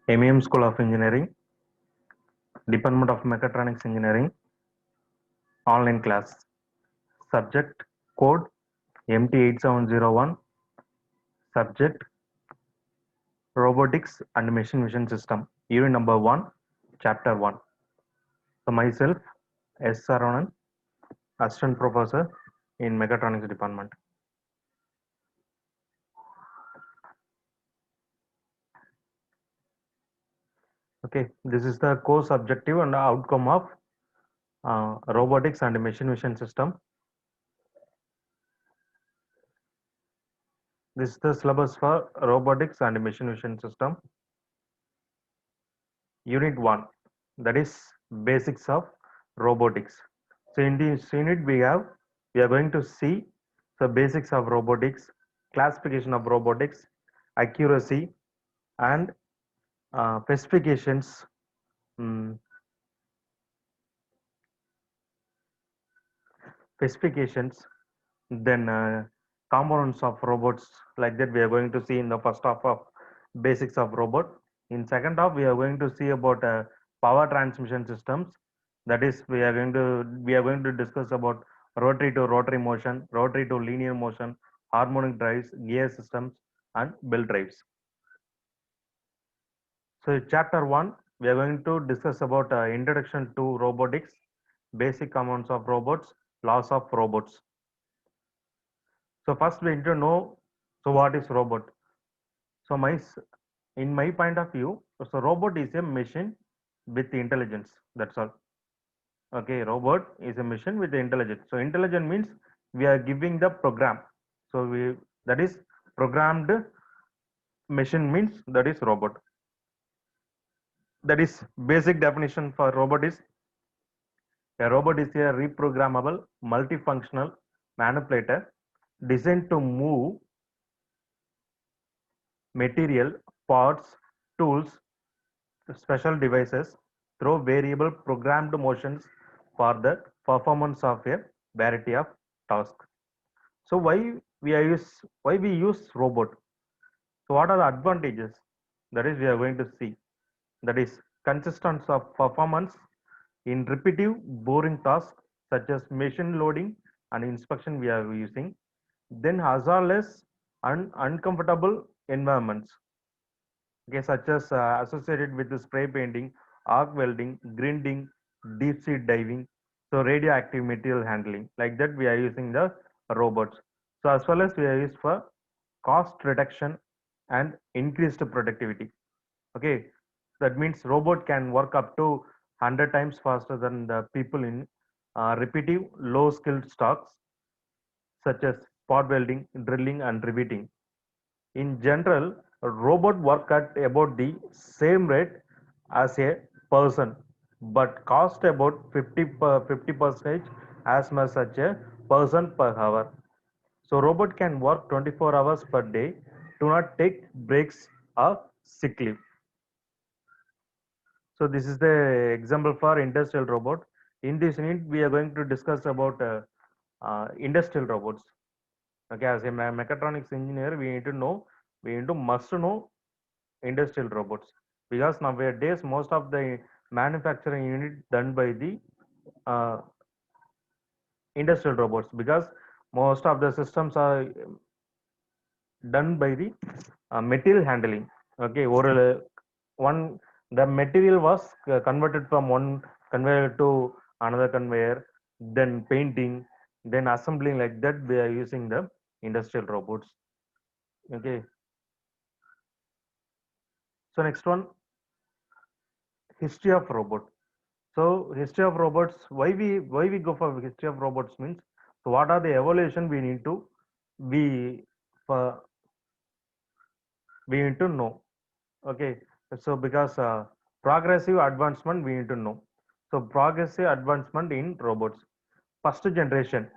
MEM School of Engineering, Department of Mechatronics Engineering, online class. Subject code MT8701. Subject Robotics and Machine Vision System. Unit number 1, Chapter 1. So myself, S. Saravanan, Assistant Professor in Mechatronics Department. Okay, this is the course objective and outcome of robotics and machine vision system. This is the syllabus for robotics and machine vision system. Unit 1, that is basics of robotics. So in this unit we are going to see the basics of robotics, classification of robotics, accuracy and specifications, um, specifications, then components of robots, like that we are going to see in the first half of basics of robot. In second half we are going to see about power transmission systems, that is we are going to discuss about rotary to rotary motion, rotary to linear motion, harmonic drives, gear systems and belt drives. So chapter 1 we are going to discuss about introduction to robotics, basic components of robots, laws of robots. So first we need to know, so what is robot? So in my point of view, so robot is a machine with intelligence. That's all. Okay, robot is a machine with intelligence. So intelligent means we are giving the program. So that is programmed machine means that is robot. That is basic definition for robot is a robot is a reprogrammable multifunctional manipulator designed to move material, parts, tools, special devices through variable programmed motions for the performance of a variety of tasks. So why we use robot? So what are the advantages? That is we are going to see. That is consistency of performance in repetitive boring tasks such as machine loading and inspection we are using. Then hazardous and uncomfortable environments, okay, such as associated with the spray painting, arc welding, grinding, deep sea diving, so radioactive material handling. Like that, we are using the robots. So as well as we are used for cost reduction and increased productivity. Okay, that means robot can work up to 100 times faster than the people in repetitive, low-skilled tasks such as spot welding, drilling, and riveting. In general, a robot work at about the same rate as a person, but cost about 50% as much as a person per hour. So robot can work 24 hours per day, do not take breaks or sick leave. So this is the example for industrial robot. In this unit, we are going to discuss about industrial robots. Okay, as a mechatronics engineer, we need to must know industrial robots, because nowadays most of the manufacturing unit done by the uh, industrial robots, because most of the systems are done by the material handling. Okay, or one the material was converted from one conveyor to another conveyor, then painting, then assembling, like that we are using the industrial robots. Okay, so next one, history of robot. So history of robots, why we go for history of robots means, so what are the evolution we need to we for we need to know. Okay, so because progressive advancement we need to know. So progressive advancement in robots, first generation,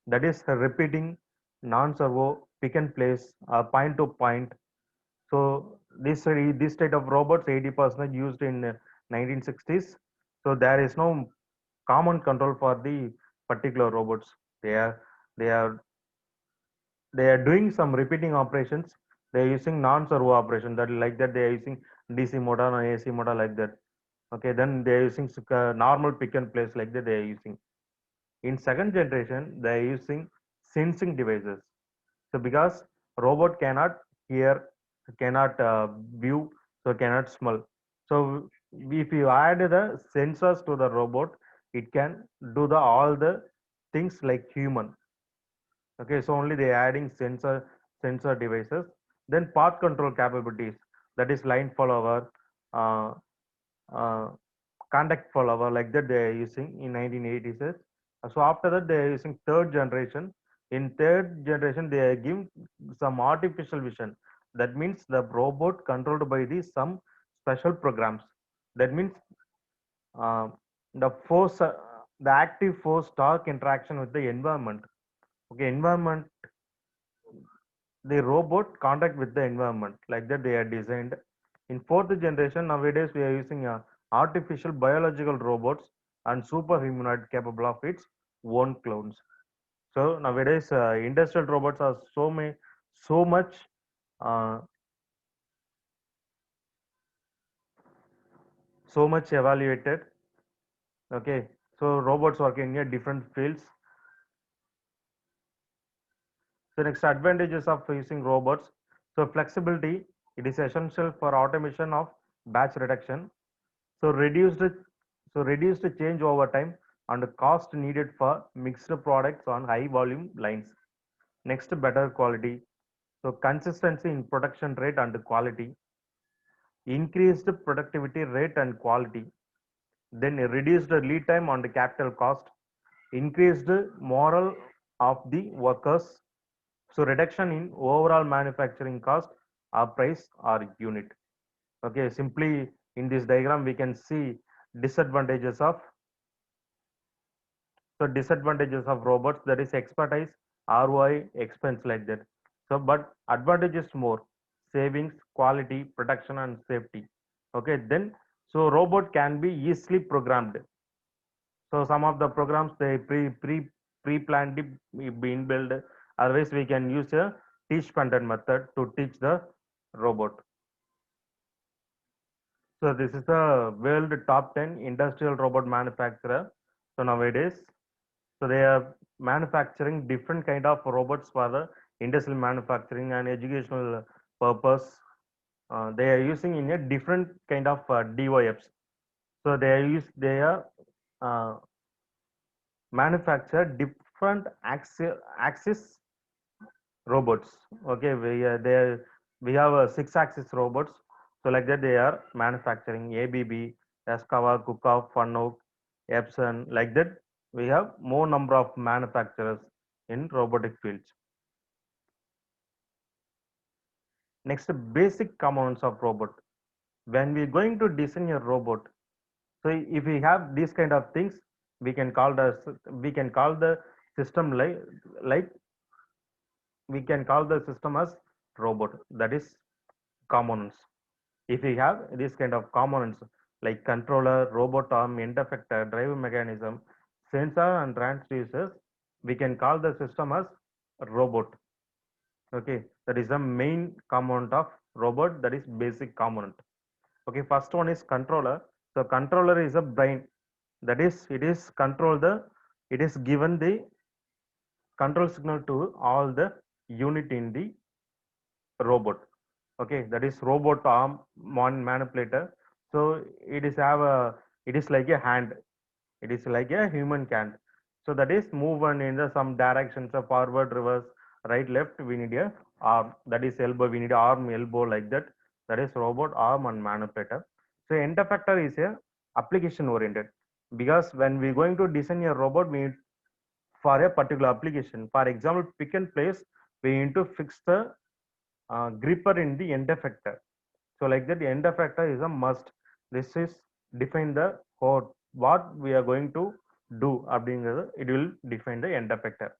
that is repeating, non-servo, pick and place, point to point. So this state of robots 80% used in 1960s. So there is no common control for the particular robots. They are they are they are doing some repeating operations. They are using non-servo operation, that like that they are using DC motor or AC motor like that. Okay, then they are using normal pick and place like that they are using. In second generation, they are using sensing devices. So because robot cannot hear, cannot view, so cannot smell. So if you add the sensors to the robot, it can do the all the things like human. Okay, so only they adding sensor devices. Then path control capabilities, that is line follower, uh, uh, contact follower like that they are using in 1980s. So after that they are using third generation. In third generation they are giving some artificial vision. That means the robot controlled by the some special programs. That means uh, the force, the active force torque interaction with the environment. Okay, environment, the robot contact with the environment like that they are designed. In fourth generation nowadays we are using artificial biological robots and superhumanoid capable of its own clones. So nowadays industrial robots are so much uh, so much evaluated. Okay, so robots working in different fields. So next advantages of using robots. So flexibility, it is essential for automation of batch reduction. So reduced change over time and cost needed for mixed products on high volume lines. Next, better quality. So consistency in production rate and quality, increased productivity rate and quality, then reduced lead time and capital cost, increased moral of the workers. So reduction in overall manufacturing cost or price or unit. Okay, simply in this diagram we can see disadvantages of, so disadvantages of robots, that is expertise, ROI, expense like that. So but advantages more, savings, quality, protection and safety. Okay, then so robot can be easily programmed. So some of the programs they pre-planned being built. Otherwise we can use a teach content method to teach the robot. So this is the world top 10 industrial robot manufacturer. So nowadays, so they are manufacturing different kind of robots for the industrial manufacturing and educational purpose. They are using in a different kind of DOFs. So they are uh, manufacture different axis robots. Okay, we have 6-axis robots. So like that they are manufacturing ABB, Yaskawa, Kuka, Fanuc, Epson. Like that we have more number of manufacturers in robotic fields. Next, basic components of robot. When we're going to design a robot, so if we have these kind of things, we can call the system like we can call the system as robot. That is components. If we have this kind of components like controller, robot arm, end effector, drive mechanism, sensor and transducers, we can call the system as robot. Okay, that is the main component of robot, that is basic component. Okay, first one is controller. So controller is a brain, that is it is control the, it is given the control signal to all the unit in the robot. Okay, that is robot arm manipulator. So it is have a, it is like a hand, it is like a human hand. So that is move on in the some directions of forward, reverse, right, left, we need a arm, that is elbow, we need arm, elbow like that. That is robot arm and manipulator. So end effector is a application oriented, because when we going to design a robot we need for a particular application. For example, pick and place, we need to fix the gripper in the end effector. So like that, the end effector is a must. This is define the code what we are going to do. It will define the end effector.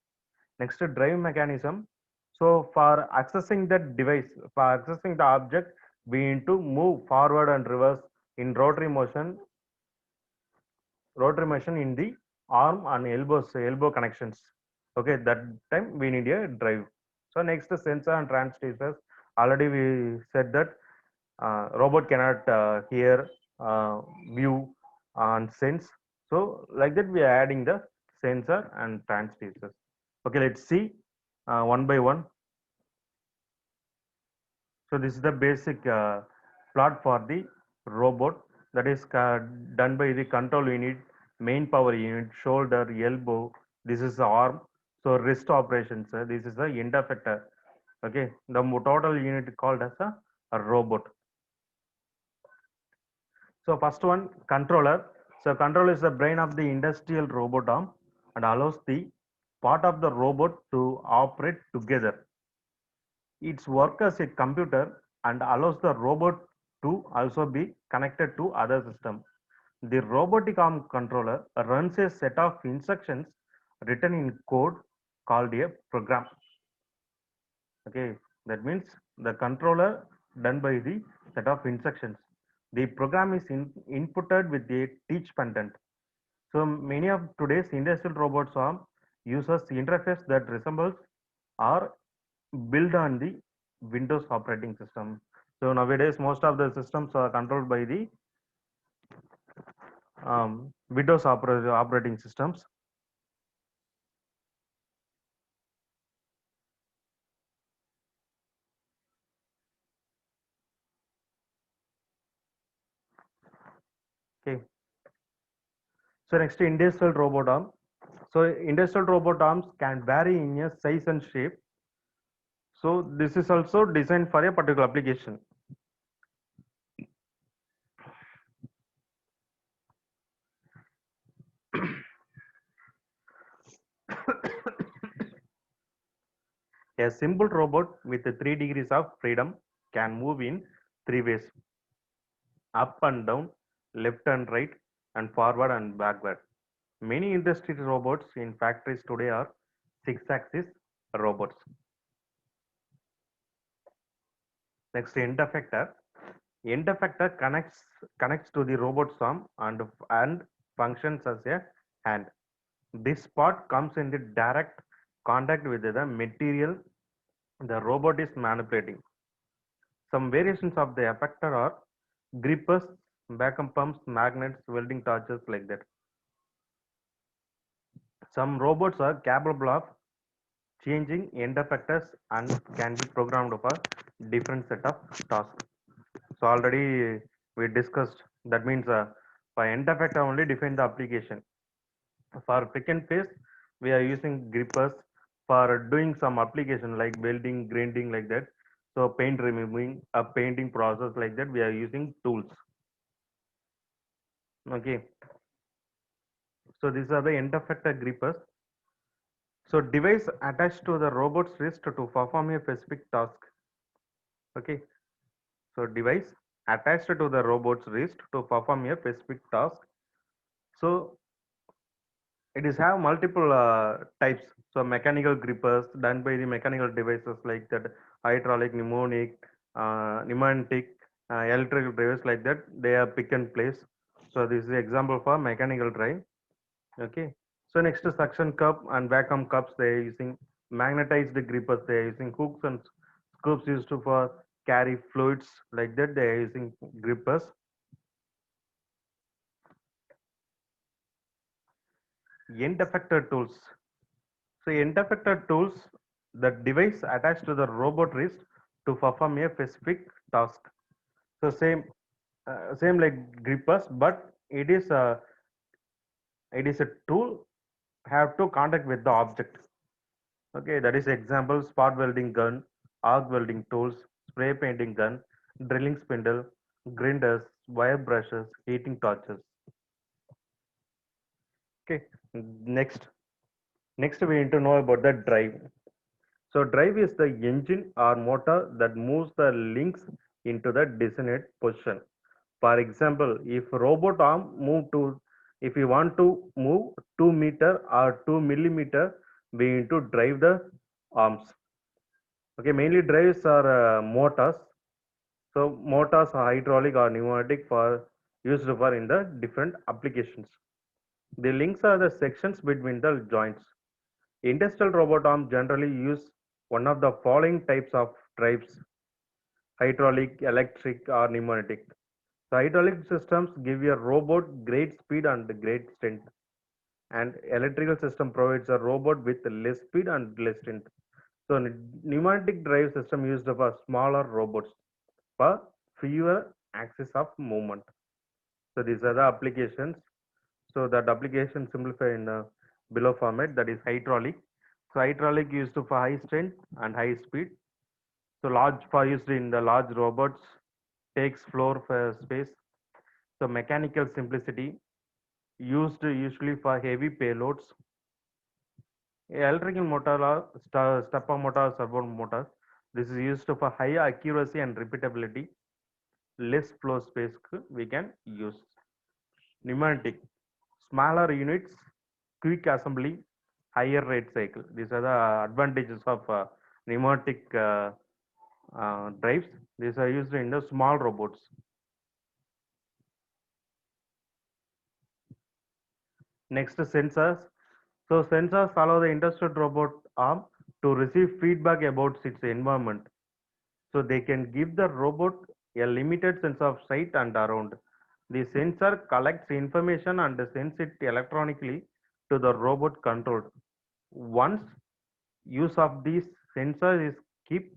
Next, drive mechanism. So for accessing that device, for accessing the object, we need to move forward and reverse in rotary motion in the arm and elbow connections. Okay, that time we need a drive. So next, the sensor and transducers. Already we said that Robot cannot hear, view, and sense. So like that, we are adding the sensor and transducers. Okay, let's see one by one. So this is the basic plot for the robot, that is done by the control unit, main power unit, shoulder, elbow. This is the arm. So wrist operations. This is the end effector. Okay, the total unit called as a robot. So first one, controller. So controller is the brain of the industrial robot arm and allows the part of the robot to operate together. It's work as a computer and allows the robot to also be connected to other system. The robotic arm controller runs a set of instructions written in code called a program. Okay, that means the controller done by the set of instructions. The program is inputted with the teach content. So many of today's industrial robots arm uses interface that resembles or built on the Windows operating system. So nowadays, most of the systems are controlled by the Windows operating systems. Okay. So next, industrial robot arm. So industrial robot arms can vary in a size and shape. So this is also designed for a particular application. A simple robot with 3 degrees of freedom can move in 3 ways: up and down, left and right, and forward and backward. Many industrial robots in factories today are 6-axis robots. Next, end effector. End effector connects to the robot's arm and functions as a hand. This part comes in the direct contact with the material the robot is manipulating. Some variations of the effector are grippers, vacuum pumps, magnets, welding torches, like that. Some robots are capable of changing end effectors and can be programmed for different set of tasks. So already we discussed, that means by end effector only define the application. For pick and place, we are using grippers for doing some application like welding, grinding, like that. So paint removing, a painting process, like that, we are using tools. Okay. So these are the end effector grippers. So device attached to the robot's wrist to perform a specific task. Okay. So device attached to the robot's wrist to perform a specific task. So it is have multiple types. So mechanical grippers done by the mechanical devices like that, hydraulic, pneumatic, electrical drivers, like that. They are pick and place. So this is the example for mechanical drive. Okay. So next is suction cup and vacuum cups. They are using magnetized grippers. They are using hooks and scoops used to for carry fluids, like that. They are using grippers. End effector tools. So end effector tools, the device attached to the robot wrist to perform a specific task. So same like grippers, but it is a tool have to contact with the object. Okay, that is example: spot welding gun, arc welding tools, spray painting gun, drilling spindle, grinders, wire brushes, heating torches. Okay, next next we need to know about the drive. So drive is the engine or motor that moves the links into the desired position. For example, if we want to move 2 meter or 2 millimeter, we need to drive the arms. Okay, mainly drives are motors. So motors are hydraulic or pneumatic for used for in the different applications. The links are the sections between the joints. Industrial robot arms generally use one of the following types of drives. hydraulic, electric, or pneumatic. So hydraulic systems give a robot great speed and great strength, and electrical system provides a robot with less speed and less strength. So pneumatic drive system used for smaller robots for fewer axis of movement. So these are the applications. So that application simplify in the below format, that is hydraulic. So hydraulic used for high strength and high speed. So large for used in the large robots, takes floor for space. So mechanical simplicity used usually for heavy payloads. Electrical motor or stepper motor, servo motor. This is used for high accuracy and repeatability. Less floor space we can use. Pneumatic, smaller units, quick assembly, higher rate cycle. These are the advantages of pneumatic drives. These are used in the small robots. Next, sensors. So sensors allow the industrial robot arm to receive feedback about its environment. So they can give the robot a limited sense of sight and around. The sensor collects information and sends it electronically to the robot control. Once use of these sensors is keep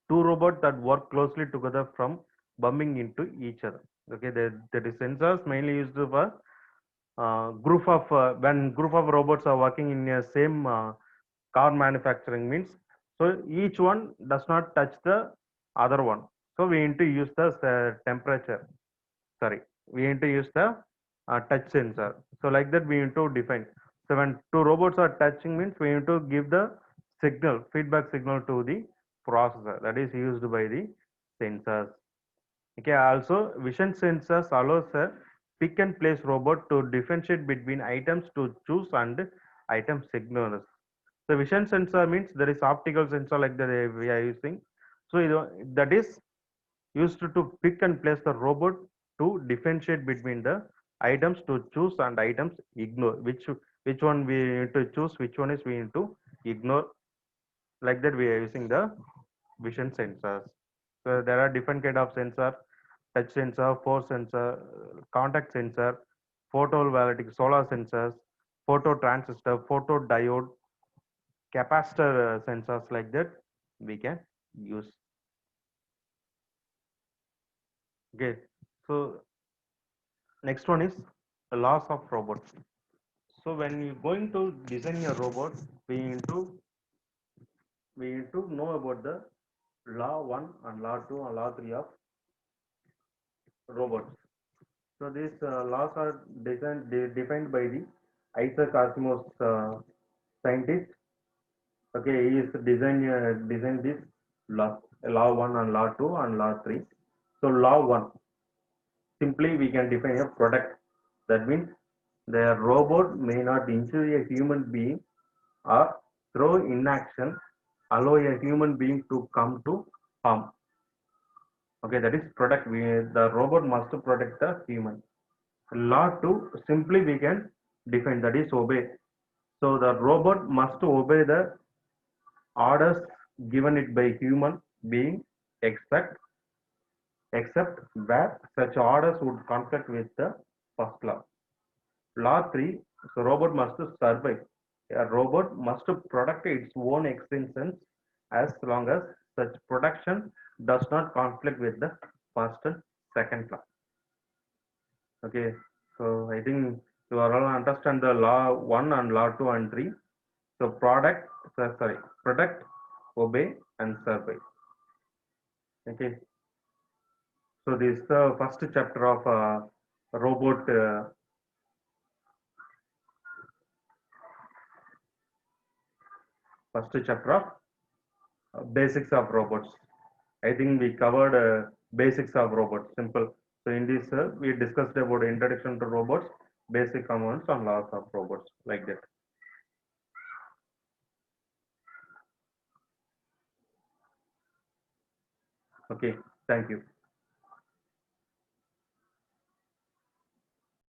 two robots that work closely together from bumping into each other. Okay, that is sensors mainly used for group of when group of robots are working in a same car manufacturing means, so each one does not touch the other one. So we need to use the temperature. Sorry, we need to use the touch sensor. So like that we need to define. So when two robots are touching means we need to give the signal, feedback signal to the processor, that is used by the sensors. Okay, also vision sensors allows a pick and place robot to differentiate between items to choose and item signals. The vision sensor means there is optical sensor like that we are using. So that is used to pick and place the robot to differentiate between the items to choose and items ignore. Which one we need to choose, which one is we need to ignore. Like that we are using the vision sensors. So there are different kind of sensor: touch sensor, force sensor, contact sensor, photovoltaic solar sensors, photo transistor, photo diode, capacitor sensors, like that we can use. Okay, so next one is the laws of robots. So when you're going to design a robot, we need to we need to know about the law 1 and law 2 and law 3 of robots. So these laws are defined by the Isaac Asimov scientist. Okay, he is designed this law 1 and law 2 and law 3. So law 1, simply we can define a product. That means the robot may not injure a human being or through inaction allow a human being to come to harm. Okay, that is protect. The robot must protect the human. Law 2, simply we can define, that is obey. So the robot must obey the orders given it by human being, except where such orders would conflict with the first law. Law 3, so robot must survive. A robot must protect its own existence as long as such protection does not conflict with the first and second law. Okay, so I think you are all understand the law 1 and law 2 and 3. So protect, obey and survive. Okay, so this is the first chapter of robot, first chapter of basics of robots. I think we covered basics of robots, simple. So in this, we discussed about introduction to robots, basic components and laws of robots, like that. Okay, thank you.